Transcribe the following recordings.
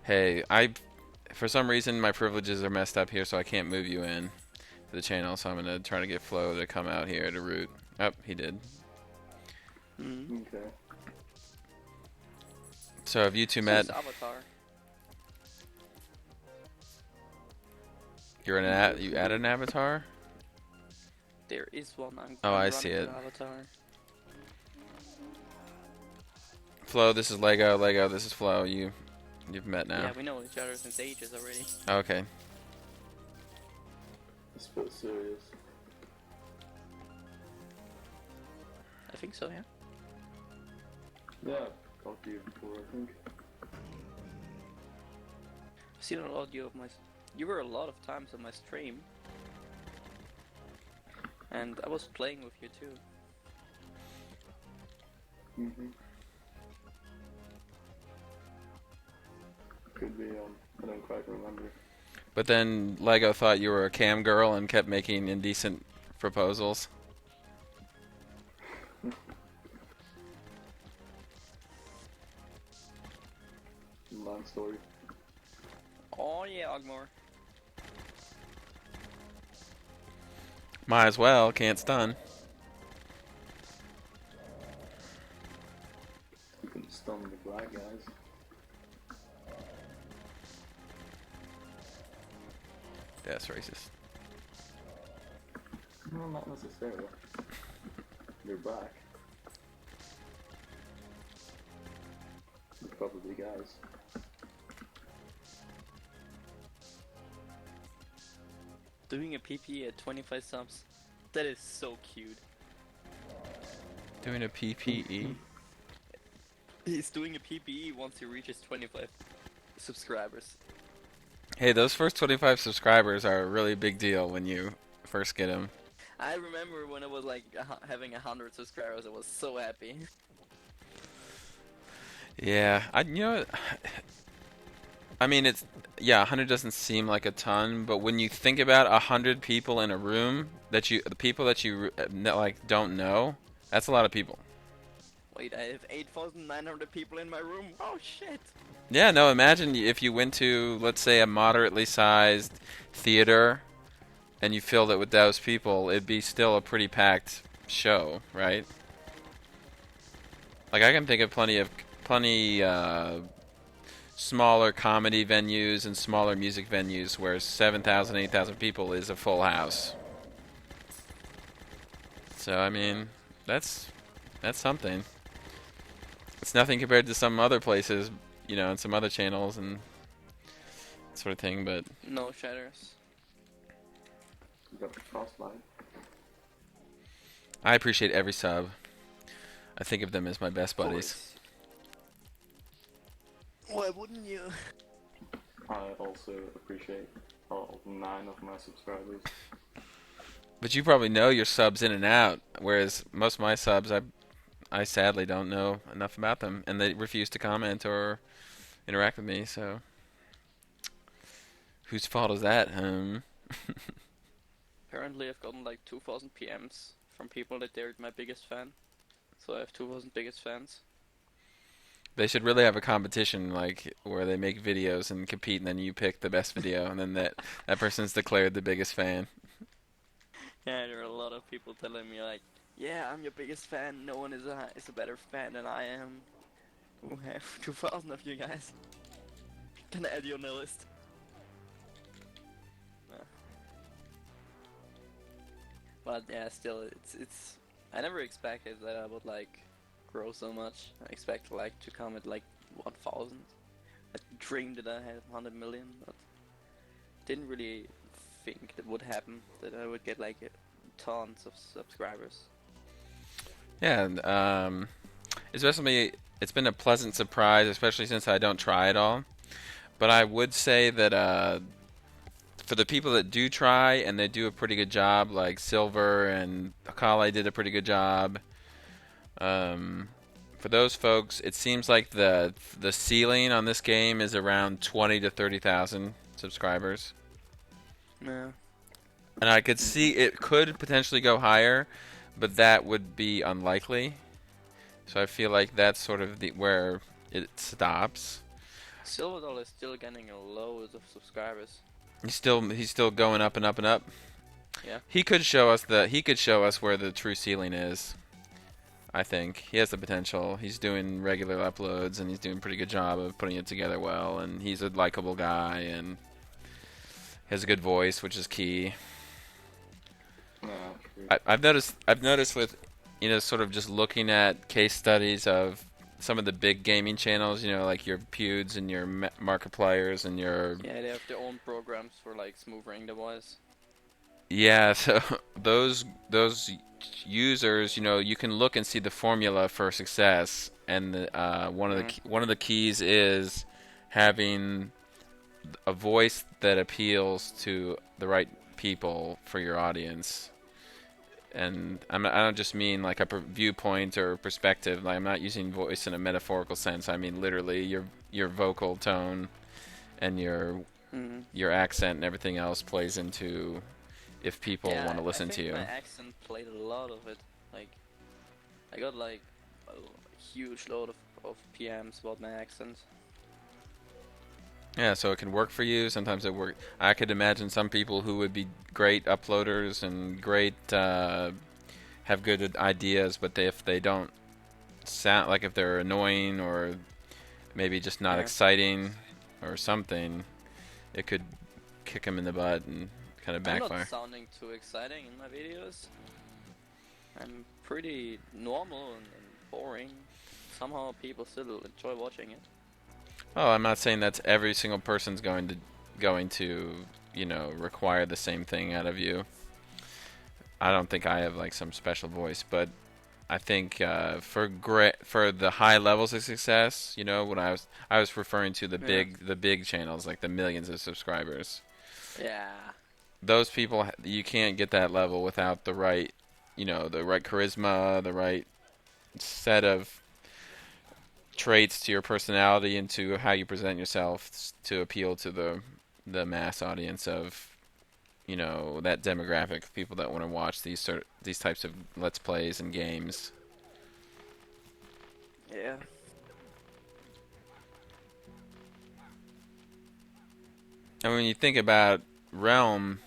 Hey, for some reason my privileges are messed up here, so I can't move you in to the channel. So I'm gonna try to get Flo to come out here to root. Oh, he did. Mm. Okay. So have you two So met? is Avatar. You're you added an avatar? There is one. Oh, I'm I see running it. the Avatar. Flo, this is Lego. Lego, this is Flo. You've met now. Yeah, we know each other since ages already. Okay. It's a bit serious. I think so, yeah. Yeah, I've talked to you before, I think. I've seen a lot of my. You were a lot of times on my stream, and I was playing with you too. Could be, I don't quite remember. But then Lego thought you were a cam girl and kept making indecent proposals. Long story. Oh yeah, Ogmore. Might as well, can't stun. You can stun the black guys. That's racist. No, not necessarily. They're black. They're probably guys. Doing a PP at 25 subs. That is so cute. Doing a PPE? He's doing a PPE once he reaches 25 subscribers. Hey, those first 25 subscribers are a really big deal when you first get them. I remember when it was like having 100 subscribers, I was so happy. Yeah, you know what? I mean, yeah, 100 doesn't seem like a ton, but when you think about 100 people in a room, the people that you like don't know, that's a lot of people. Wait, I have 8,900 people in my room? Oh shit! Yeah, no, imagine if you went to, let's say, a moderately sized theater and you filled it with those people, it'd be still a pretty packed show, right? Like, I can think of plenty smaller comedy venues and smaller music venues where 7,000, 8,000 people is a full house. So, I mean, that's something. It's nothing compared to some other places, you know, and some other channels and sort of thing, but... No shatters. You got the frostbite. I appreciate every sub. I think of them as my best buddies. Why wouldn't you? I also appreciate all 9 of my subscribers. But you probably know your subs in and out, whereas most of my subs, I sadly don't know enough about them, and they refuse to comment or interact with me, so... Whose fault is that, Apparently I've gotten like 2,000 PMs from people that they're my biggest fan. So I have 2,000 biggest fans. They should really have a competition, like, where they make videos and compete, and then you pick the best video, and then that person's declared the biggest fan. Yeah, there are a lot of people telling me like, yeah, I'm your biggest fan, no one is a better fan than I am. Who have 2,000 of you guys. Can I add you on the list? But yeah, still, it's. I never expected that I would like grow so much. I expected like to come at like 1,000. I dreamed that I had 100 million, but didn't really think that would happen. That I would get like tons of subscribers. Yeah, and, especially, it's been a pleasant surprise, especially since I don't try at all. But I would say that for the people that do try and they do a pretty good job, like Silver and Akale did a pretty good job. For those folks, it seems like the ceiling on this game is around 20 to 30,000 subscribers. Yeah. And I could see it could potentially go higher, but that would be unlikely. So I feel like that's sort of where it stops. Silverdoll is still getting a loads of subscribers. He's still going up and up and up. Yeah. He could show us where the true ceiling is. I think he has the potential. He's doing regular uploads and he's doing a pretty good job of putting it together well. And he's a likable guy and has a good voice, which is key. Yeah, true. I've noticed with, sort of just looking at case studies of some of the big gaming channels, like your Pewds and your Markipliers and your... Yeah, they have their own programs for like smoothing the voice. Yeah, so those users, you can look and see the formula for success, and one of the keys is having a voice that appeals to the right people for your audience. And I don't just mean like a viewpoint or perspective. Like, I'm not using voice in a metaphorical sense. I mean literally your vocal tone and your accent and everything else plays into if people want to listen to you. My accent played a lot of it. Like, I got like a huge load of PMs about my accent. Yeah, so it can work for you. Sometimes it works. I could imagine some people who would be great uploaders and great, have good ideas, but if they don't sound like, if they're annoying or maybe just not exciting or something, it could kick them in the butt and kind of backfire. I'm not sounding too exciting in my videos. I'm pretty normal and boring. Somehow people still enjoy watching it. Oh, I'm not saying that's every single person's going to require the same thing out of you. I don't think I have like some special voice, but I think for the high levels of success, when I was referring to the big channels, like the millions of subscribers. Yeah. Those people, you can't get that level without the right charisma, the right set of traits to your personality and to how you present yourself to appeal to the mass audience of that demographic of people that want to watch these types of let's plays and games. Yeah. And when you think about Realm,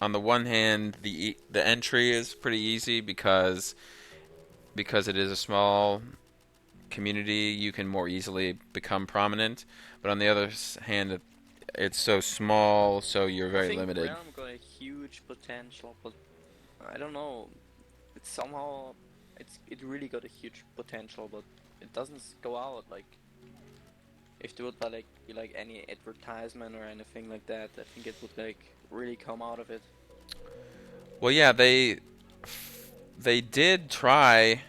on the one hand, the entry is pretty easy because it is a small community, you can more easily become prominent. But on the other hand, it's so small, so you're very limited. Realm got a huge potential, but I don't know. It really got a huge potential, but it doesn't go out. Like, if there would be like any advertisement or anything like that, I think it would like really come out of it. Well, yeah, they did try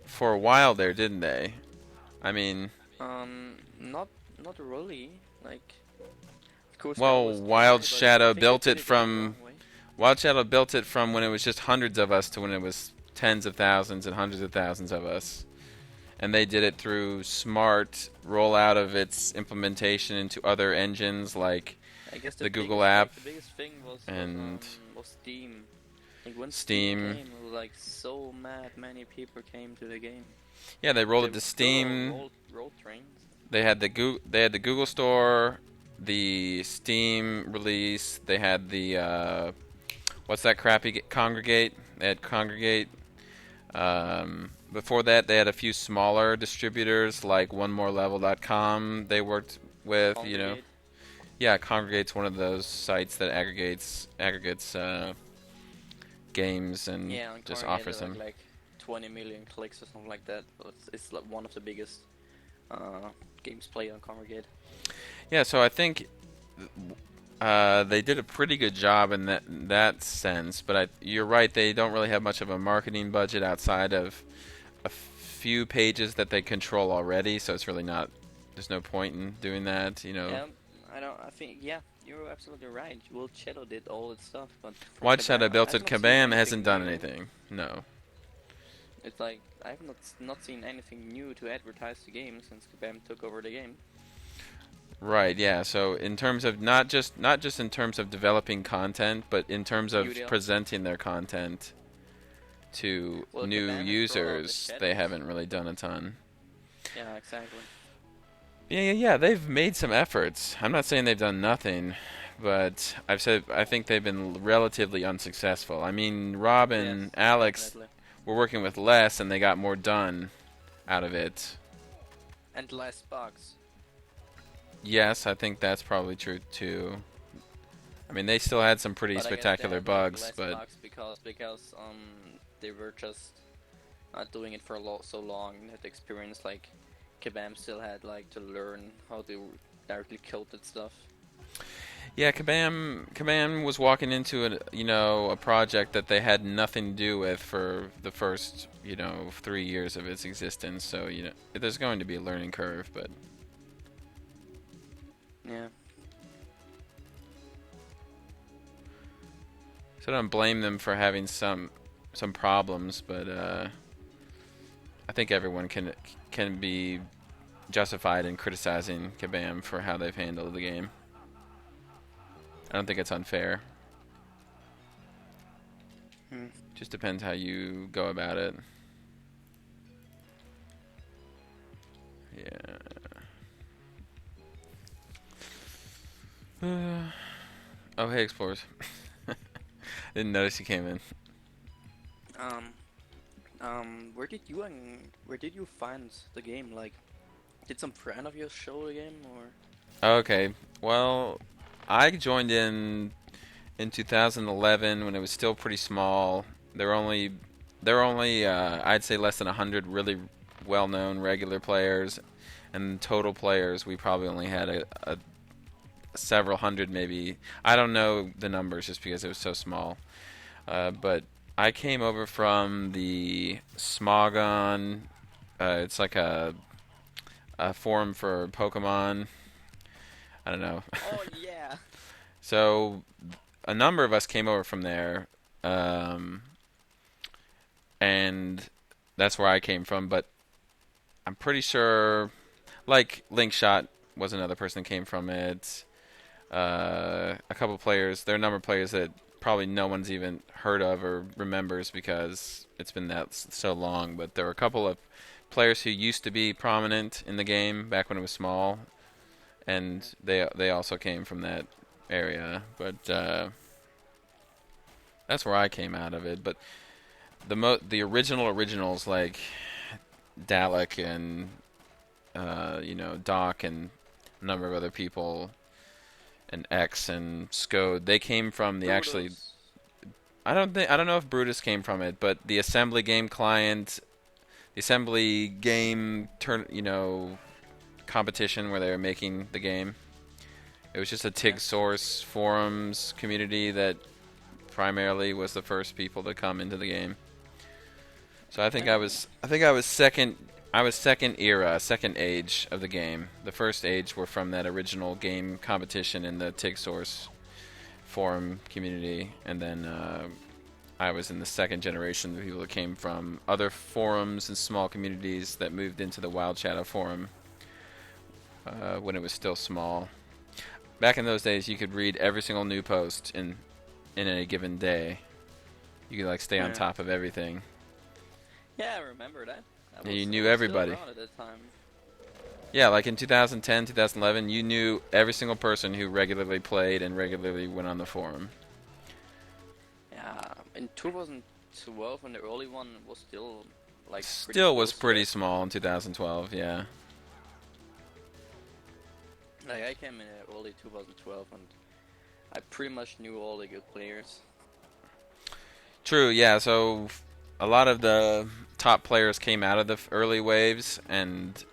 for a while there, didn't they? I mean, not really. Like, of course. Well, Wild Shadow built it from when it was just hundreds of us to when it was tens of thousands and hundreds of thousands of us. And they did it through smart rollout of its implementation into other engines like I guess the Google app. The biggest thing was Steam. Like when Steam came, it was like so many people came to the game. Yeah, they rolled it to Steam. Rolled trains. They had the Google Store, the Steam release. They had the what's that crappy Congregate? They had Congregate. Before that, they had a few smaller distributors like OneMoreLevel.com. They worked with, Congregate. Yeah, Congregate's one of those sites that aggregates games and just offers them. Like 20 million clicks or something like that. So it's like one of the biggest games played on Congregate. Yeah, so I think they did a pretty good job in that sense. But you're right; they don't really have much of a marketing budget outside of a few pages that they control already. So it's really not. There's no point in doing that, Yeah, I think you're absolutely right. Wild Shadow did all its stuff, but Wild Shadow built it. Kabam hasn't done new. anything. No. It's like I've not seen anything new to advertise the game since Kabam took over the game. Right, yeah. So in terms of not just in terms of developing content, but in terms of presenting their content to new users, they haven't really done a ton. Yeah, exactly. Yeah. They've made some efforts. I'm not saying they've done nothing, but I think they've been relatively unsuccessful. I mean, Rob and Yes, Alex definitely. were working with less, and they got more done out of it. And less bugs. Yes, I think that's probably true too. I mean, they still had some pretty But I guess they spectacular had like bugs, less but bugs because they were just not doing it for so long and had experience like Kabam still had like to learn how to directly coded stuff. yeah, Kabam was walking into a project that they had nothing to do with for the first 3 years of its existence. So there's going to be a learning curve, but Yeah. so I don't blame them for having some problems, but I think everyone can be justified in criticizing Kabam for how they've handled the game. I don't think it's unfair. Hmm. Just depends how you go about it. Yeah. Oh, hey, Explorers. Didn't notice you came in. Where did you find the game? Like, did some friend of yours show the game or? Okay. Well, I joined in 2011 when it was still pretty small. There were only I'd say less than 100 really well-known regular players, and total players we probably only had a several hundred maybe. I don't know the numbers just because it was so small. But I came over from the Smogon. It's like a forum for Pokemon. I don't know. Oh yeah. So a number of us came over from there, um, and that's where I came from. But I'm pretty sure, like Linkshot was another person that came from it. A couple players. There are a number of players that probably no one's even heard of or remembers because it's been that so long. But there were a couple of players who used to be prominent in the game back when it was small, and they also came from that area. But that's where I came out of it. But the originals like Dalek and Doc and a number of other people and X and Scode, they came from the actually. Brutus. I don't know if Brutus came from it, but the assembly game client, the assembly game competition where they were making the game. It was just a TIG source forums community that primarily was the first people to come into the game. So I think I was second. I was second era, second age of the game. The first age were from that original game competition in the TIG source forum community, and then I was in the second generation of people that came from other forums and small communities that moved into the Wild Shadow forum when it was still small. Back in those days, you could read every single new post in a given day. You could like stay on Yeah. top of everything. Yeah, I remember that. Yeah, you I knew was everybody. Still around at that time. Yeah, like in 2010, 2011, you knew every single person who regularly played and regularly went on the forum. Yeah, in 2012, when the early one was still like Still was close to pretty it. small in 2012, yeah. Like I came in early 2012, and I pretty much knew all the good players. True, yeah, so a lot of the top players came out of the early waves, and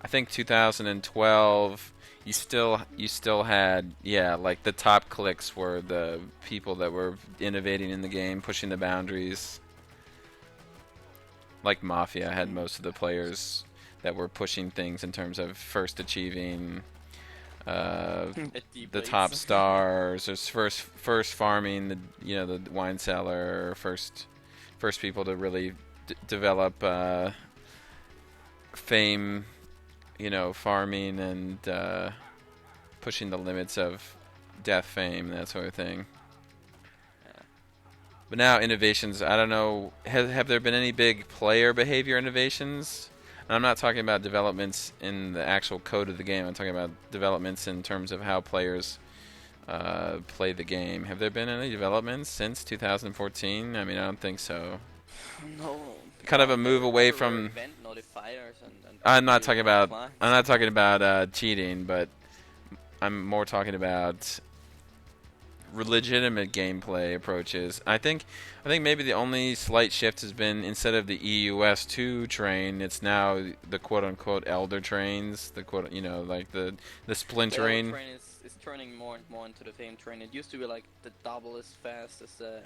I think 2012 you still had like the top clicks were the people that were innovating in the game, pushing the boundaries. Like Mafia had most of the players that were pushing things in terms of first achieving At the D-Blades. top stars, or first farming the wine cellar, first people to really develop fame, farming and pushing the limits of death fame, that sort of thing. Yeah. But now innovations, I don't know, have there been any big player behavior innovations? And I'm not talking about developments in the actual code of the game. I'm talking about developments in terms of how players play the game. Have there been any developments since 2014? I mean, I don't think so. No. Kind of a move away There were from. event notifiers and I'm not people talking about. clients. I'm not talking about cheating, but I'm more talking about legitimate gameplay approaches. I think maybe the only slight shift has been instead of the EUS2 train, it's now the quote unquote elder trains, the quote like the The splintering. train is turning more and more into the same train. It used to be like the double as fast as the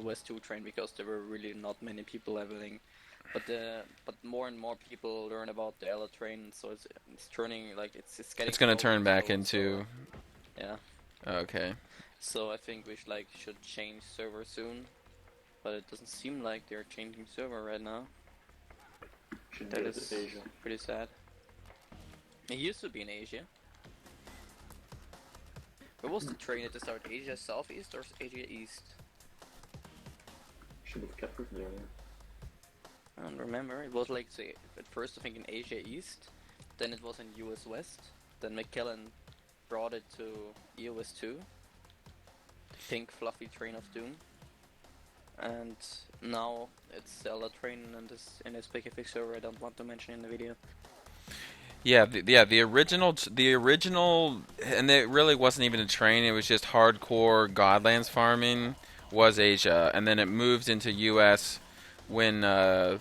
West 2 train because there were really not many people leveling. But more and more people learn about the Ella train, so it's turning like it's getting. It's gonna slower turn and back slower, into. yeah. Okay. So I think we should change server soon, but it doesn't seem like they're changing server right now. Should That go is to Asia. pretty sad. It used to be in Asia. Where was the train at the start? Asia Southeast or Asia East? Should have kept it there. I don't remember. It was like say at first I think in Asia East, then it was in US West, then McKellen brought it to EOS 2. Pink fluffy train of doom. And now it's Zelda train and this in a specific server I don't want to mention in the video. Yeah, the original, and it really wasn't even a train. It was just hardcore Godlands farming. Was Asia, and then it moved into U.S. when the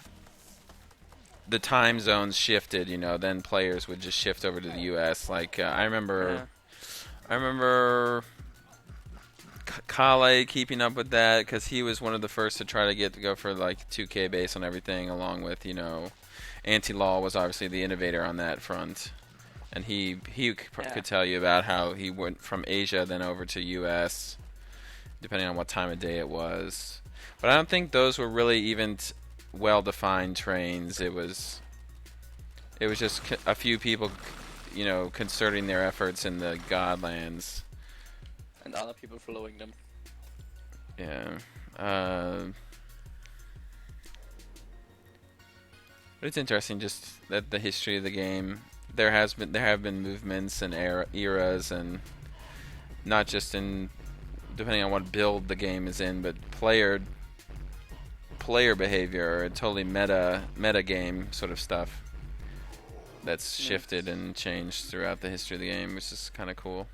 time zones shifted. Then players would just shift over to the U.S. Like I remember Kale keeping up with that because he was one of the first to try to go for like 2K base on everything, along with Anti-Law was obviously the innovator on that front, and he could tell you about how he went from Asia then over to U.S. depending on what time of day it was. But I don't think those were really even well-defined trains. It was just a few people, concerting their efforts in the Godlands. And other people following them. Yeah. But it's interesting just that the history of the game. There have been movements and eras, and not just in depending on what build the game is in, but player behavior, totally meta game sort of stuff that's shifted and changed throughout the history of the game, which is kind of cool.